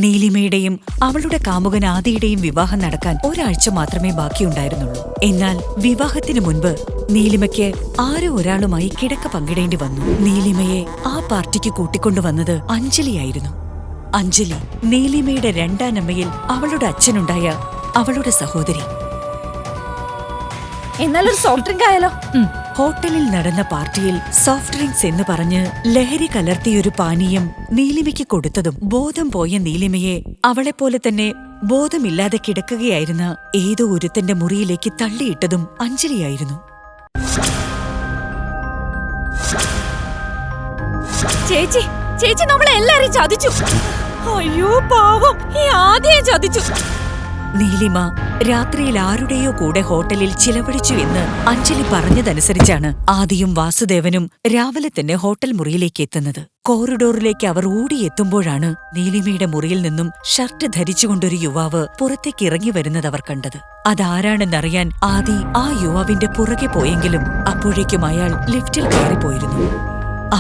നീലിമയുടെയും അവളുടെ കാമുകൻ ആദിയുടെയും വിവാഹം നടക്കാൻ ഒരാഴ്ച മാത്രമേ ബാക്കിയുണ്ടായിരുന്നുള്ളൂ. എന്നാൽ വിവാഹത്തിനു മുൻപ് നീലിമയ്ക്ക് ആരോ ഒരാളുമായി കിടക്ക പങ്കിടേണ്ടി വന്നു. നീലിമയെ ആ പാർട്ടിക്ക് കൂട്ടിക്കൊണ്ടുവന്നത് അഞ്ജലിയായിരുന്നു. അഞ്ജലി നീലിമയുടെ രണ്ടാനമ്മയിൽ അവളുടെ അച്ഛനുണ്ടായ അവളുടെ സഹോദരി. എന്നാലൊരു സോഫ്റ്റ് ഡ്രിങ്ക് ആയാലോ? ഹോട്ടലിൽ നടന്ന പാർട്ടിയിൽ സോഫ്റ്റ് ഡ്രിങ്ക്സ് എന്ന് പറഞ്ഞ് ലഹരി കലർത്തിയൊരു പാനീയം നീലിമയ്ക്ക് കൊടുത്തതും ബോധം പോയ നീലിമയെ അവളെപ്പോലെ തന്നെ ബോധമില്ലാതെ കിടക്കുകയായിരുന്ന ഏതോ ഒരുത്തന്റെ മുറിയിലേക്ക് തള്ളിയിട്ടതും അഞ്ജലിയായിരുന്നു. ചേച്ചി ചേച്ചി നമ്മളെ എല്ലാരെയും ചതിച്ചു. അയ്യോ പാവം, ഈ ആദ്യം ചതിച്ചു. നീലിമ രാത്രിയിൽ ആരുടെയോ കൂടെ ഹോട്ടലിൽ ചിലവഴിച്ചു എന്ന് അഞ്ജലി പറഞ്ഞതനുസരിച്ചാണ് ആദിയും വാസുദേവനും രാവിലെ തന്നെ ഹോട്ടൽ മുറിയിലേക്ക് എത്തുന്നത്. കോറിഡോറിലേക്ക് അവർ ഓടിയെത്തുമ്പോഴാണ് നീലിമയുടെ മുറിയിൽ നിന്നും ഷർട്ട് ധരിച്ചുകൊണ്ടൊരു യുവാവ് പുറത്തേക്ക് ഇറങ്ങി വരുന്നത് അവർ കണ്ടത്. അതാരാണെന്നറിയാൻ ആദി ആ യുവാവിന്റെ പുറകെ പോയെങ്കിലും അപ്പോഴേക്കും അയാൾ ലിഫ്റ്റിൽ കയറിപ്പോയിരുന്നു.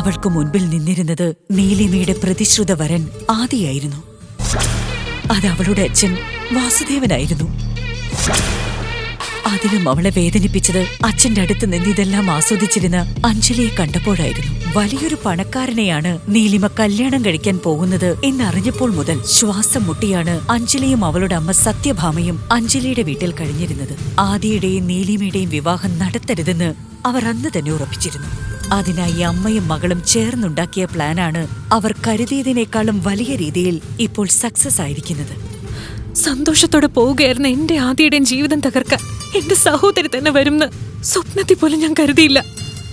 അവൾക്ക് മുൻപിൽ നിന്നിരുന്നത് നീലിമയുടെ പ്രതിശ്രുത വരൻ ആദിയായിരുന്നു. അത് അവളുടെ അച്ഛൻ വാസുദേവനായിരുന്നു. അതിലും അവളെ വേദനിപ്പിച്ചത് അച്ഛന്റെ അടുത്ത് നിന്ന് ഇതെല്ലാം ആസ്വദിച്ചിരുന്ന അഞ്ജലിയെ കണ്ടപ്പോഴായിരുന്നു. വലിയൊരു പണക്കാരനെയാണ് നീലിമ കല്യാണം കഴിക്കാൻ പോകുന്നത് എന്നറിഞ്ഞപ്പോൾ മുതൽ ശ്വാസം മുട്ടിയാണ് അഞ്ജലിയും അവളുടെ അമ്മ സത്യഭാമയും അഞ്ജലിയുടെ വീട്ടിൽ കഴിഞ്ഞിരുന്നത്. ആദിയുടെയും നീലിമയുടെയും വിവാഹം നടത്തരുതെന്ന് അവർ അന്ന് തന്നെ ഉറപ്പിച്ചിരുന്നു. അതിനായി അമ്മയും മകളും ചേർന്നുണ്ടാക്കിയ പ്ലാനാണ് അവർ കരുതിയതിനേക്കാളും വലിയ രീതിയിൽ ഇപ്പോൾ സക്സസ് ആയിരിക്കുന്നത്. സന്തോഷത്തോടെ പോവുകയായിരുന്ന എന്റെ ആദിയുടെയും ജീവിതം തകർക്കാൻ എന്റെ സഹോദരി തന്നെ വരുമെന്ന് സ്വപ്നത്തിൽ പോലും ഞാൻ കരുതിയില്ല.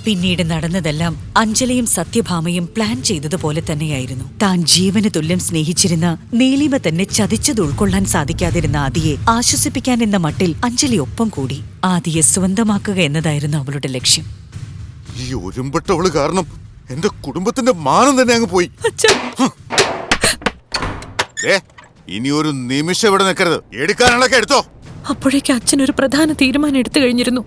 പിന്നീട് നടന്നതെല്ലാം അഞ്ജലിയും സത്യഭാമയും പ്ലാൻ ചെയ്തതുപോലെ തന്നെയായിരുന്നു. താൻ ജീവന് തുല്യം സ്നേഹിച്ചിരുന്ന നീലിമ തന്നെ ചതിച്ചത് ഉൾക്കൊള്ളാൻ സാധിക്കാതിരുന്ന ആദിയെ ആശ്വസിപ്പിക്കാൻ എന്ന മട്ടിൽ അഞ്ജലി ഒപ്പം കൂടി. ആദിയെ സ്വന്തമാക്കുക എന്നതായിരുന്നു അവളുടെ ലക്ഷ്യം. ഈ ഒരുമ്പെട്ടവള് കാരണം എന്റെ കുടുംബത്തിന്റെ മാനം തന്നെ അങ്ങ് പോയി. ഇനി ഒരു നിമിഷം ഇവിടെ നിൽക്കരുത്. എടുക്കാനുള്ളൊക്കെ എടുത്തോ. അപ്പോഴേക്ക് അച്ഛനൊരു പ്രധാന തീരുമാനം എടുത്തു കഴിഞ്ഞിരുന്നു.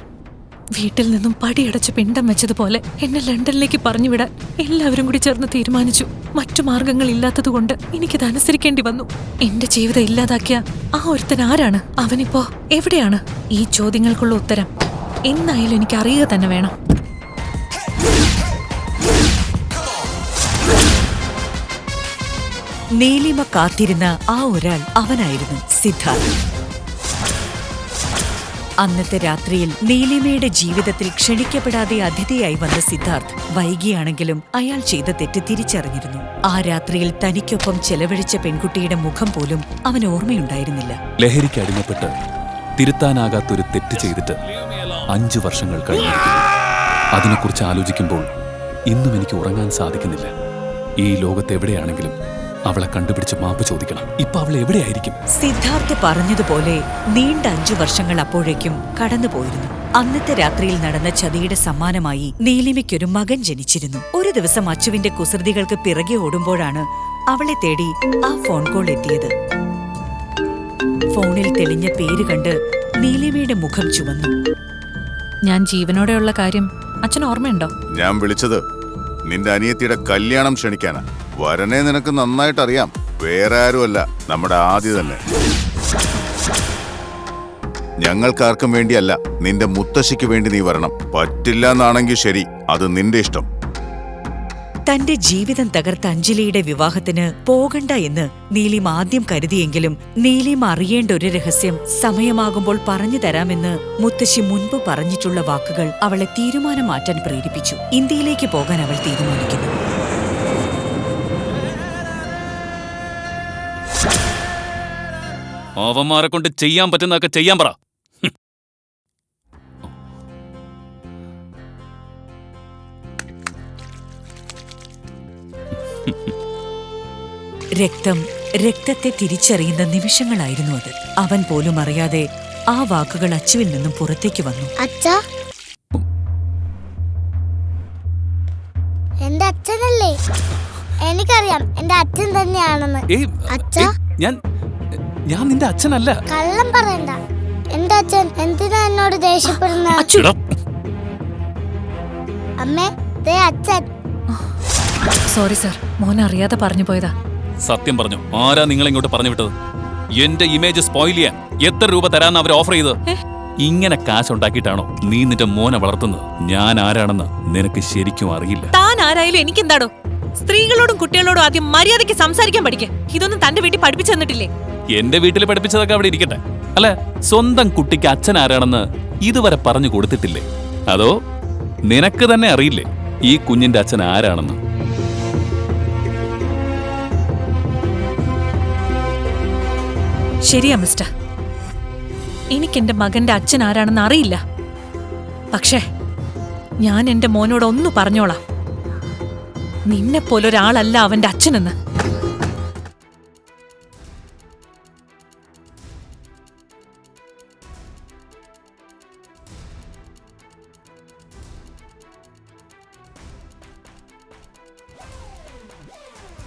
വീട്ടിൽ നിന്നും പടിയടച്ച് പിണ്ടം വെച്ചതുപോലെ എന്നെ ലണ്ടനിലേക്ക് പറഞ്ഞുവിടാൻ എല്ലാവരും കൂടി ചേർന്ന് തീരുമാനിച്ചു. മറ്റു മാർഗങ്ങൾ ഇല്ലാത്തതുകൊണ്ട് എനിക്കത് അനുസരിക്കേണ്ടി വന്നു. എന്റെ ജീവിതം ഇല്ലാതാക്കിയ ആ ഒരുത്തൻ ആരാണ്? അവനിപ്പോ എവിടെയാണ്? ഈ ചോദ്യങ്ങൾക്കുള്ള ഉത്തരം എന്നായാലും എനിക്ക് അറിയുക തന്നെ വേണം. നീലിമ കാത്തിരുന്ന ആ ഒരാൾ അവനായിരുന്നു സിദ്ധാർത്ഥ്. അന്നത്തെ രാത്രിയിൽ നീലിമയുടെ ജീവിതത്തിൽ ക്ഷണിക്കപ്പെടാതെ അതിഥിയായി വന്ന സിദ്ധാർത്ഥ് വൈകിയാണെങ്കിലും അയാൾ ചെയ്ത തെറ്റ് തിരിച്ചറിഞ്ഞിരുന്നു. ആ രാത്രിയിൽ തനിക്കൊപ്പം ചെലവഴിച്ച പെൺകുട്ടിയുടെ മുഖം പോലും അവന് ഓർമ്മയുണ്ടായിരുന്നില്ല. ലഹരിക്ക് അടിമപ്പെട്ട് തിരുത്താനാകാത്തൊരു തെറ്റ് ചെയ്തിട്ട് 5 വർഷങ്ങൾ കഴിഞ്ഞിരിക്കുന്നു. അതിനെക്കുറിച്ച് ആലോചിക്കുമ്പോൾ ഇന്നും എനിക്ക് ഉറങ്ങാൻ സാധിക്കുന്നില്ല. ഈ ലോകത്തെവിടെയാണെങ്കിലും അവളെ കണ്ടുപിടിച്ച് മാപ്പ് ചോദിക്കണം. ഇപ്പൊ അവൾ എവിടെയായിരിക്കും? സിദ്ധാർത്ഥ് പറഞ്ഞതുപോലെ നീണ്ട 5 വർഷങ്ങൾ അപ്പോഴേക്കും കടന്നുപോയിരുന്നു. അന്നത്തെ രാത്രിയിൽ നടന്ന ചതിയുടെ സമ്മാനമായി നീലിമയ്ക്കൊരു മകൻ ജനിച്ചിരുന്നു. ഒരു ദിവസം അച്ചുവിന്റെ കുസൃതികൾക്ക് പിറകെ ഓടുമ്പോഴാണ് അവളെ തേടി ആ ഫോൺ കോൾ എത്തിയത്. ഫോണിൽ തെളിഞ്ഞ പേര് കണ്ട് നീലിമയുടെ മുഖം ചുവന്നു. ഞാൻ ജീവനോടെയുള്ള കാര്യം അച്ഛൻ ഓർമ്മയുണ്ടോ? ഞാൻ വിളിച്ചത് നിന്റെ അനിയത്തിയുടെ കല്യാണം ക്ഷണിക്കാനാ. വരനെ നിനക്ക് നന്നായിട്ട് അറിയാം. വേറെ ആരുമല്ല, നമ്മുടെ ആദ്യ തന്നെ. ഞങ്ങൾക്കാർക്കും വേണ്ടിയല്ല, നിന്റെ മുത്തശ്ശിക്ക് വേണ്ടി നീ വരണം. പറ്റില്ല എന്നാണെങ്കിൽ ശരി, അത് നിന്റെ ഇഷ്ടം. തന്റെ ജീവിതം തകർത്ത അഞ്ജലിയുടെ വിവാഹത്തിന് പോകണ്ട എന്ന് നീലിമ ആദ്യം കരുതിയെങ്കിലും നീലിമ അറിയേണ്ട ഒരു രഹസ്യം സമയമാകുമ്പോൾ പറഞ്ഞു തരാമെന്ന് മുത്തശ്ശി മുൻപ് പറഞ്ഞിട്ടുള്ള വാക്കുകൾ അവളെ തീരുമാനം മാറ്റാൻ പ്രേരിപ്പിച്ചു. ഇന്ത്യയിലേക്ക് പോകാൻ അവൾ തീരുമാനിക്കുന്നു. അവന്മാരെ കൊണ്ട് ചെയ്യാൻ പറ്റുന്നതൊക്കെ ചെയ്യാൻ പറ. രക്തത്തെ തിരിച്ചറിയുന്ന നിമിഷങ്ങളായിരുന്നു അത്. അവൻ പോലും അറിയാതെ ആ വാക്കുകൾ അച്ചുവിൽ നിന്നും പുറത്തേക്ക് വന്നു. അച്ഛാ, എന്റെ അച്ഛനല്ലേ? എനിക്കറിയാം എന്റെ അച്ഛൻ തന്നെയാണെന്ന്. അച്ഛാ, ഞാൻ നിന്റെ അച്ഛനല്ല. കള്ളം പറയണ്ട. എന്റെ അച്ഛൻ എന്തിനാ എന്നോട് ദേഷ്യപ്പെടുന്നത്? അമ്മേ, ദേ അച്ഛൻ. സോറി സർ, മോൻ അറിയാതെ പറഞ്ഞു പോയതാ. സത്യം പറഞ്ഞു, ആരാ നിങ്ങളെ ഇങ്ങോട്ട് പറഞ്ഞു വിട്ടത്? എന്റെ ഇമേജ് സ്പോയിൽ ചെയ്യാൻ എത്ര രൂപ തരാന്ന് അവർ ഓഫർ ചെയ്തത്? ഇങ്ങനെ കാശ് ഉണ്ടാക്കിയിട്ടാണോ നീ നിന്റെ മോനെ വളർത്തുന്നത്? ഞാൻ ആരാണെന്ന് നിനക്ക് ശരിക്കും അറിയില്ല. താൻ ആരായാലും എനിക്കെന്താടോ? സ്ത്രീകളോടും കുട്ടികളോടും ആദ്യം മര്യാദയ്ക്ക് സംസാരിക്കാൻ പഠിക്കേ. ഇതൊന്നും തന്റെ വീട്ടിൽ പഠിപ്പിച്ചു തന്നിട്ടില്ലേ? എന്റെ വീട്ടിൽ പഠിപ്പിച്ചതൊക്കെ അവിടെ ഇരിക്കട്ടെ. അല്ല, സ്വന്തം കുട്ടിക്ക് അച്ഛൻ ആരാണെന്ന് ഇതുവരെ പറഞ്ഞു കൊടുത്തിട്ടില്ലേ? അതോ നിനക്ക് തന്നെ അറിയില്ലേ ഈ കുഞ്ഞിന്റെ അച്ഛൻ ആരാണെന്ന്? ശരിയാ മിസ്റ്റർ, എനിക്കെന്റെ മകന്റെ അച്ഛൻ ആരാണെന്ന് അറിയില്ല. പക്ഷേ ഞാൻ എന്റെ മോനോട് ഒന്ന് പറഞ്ഞോളാം, നിന്നെപ്പോലൊരാളല്ല അവന്റെ അച്ഛനെന്ന്.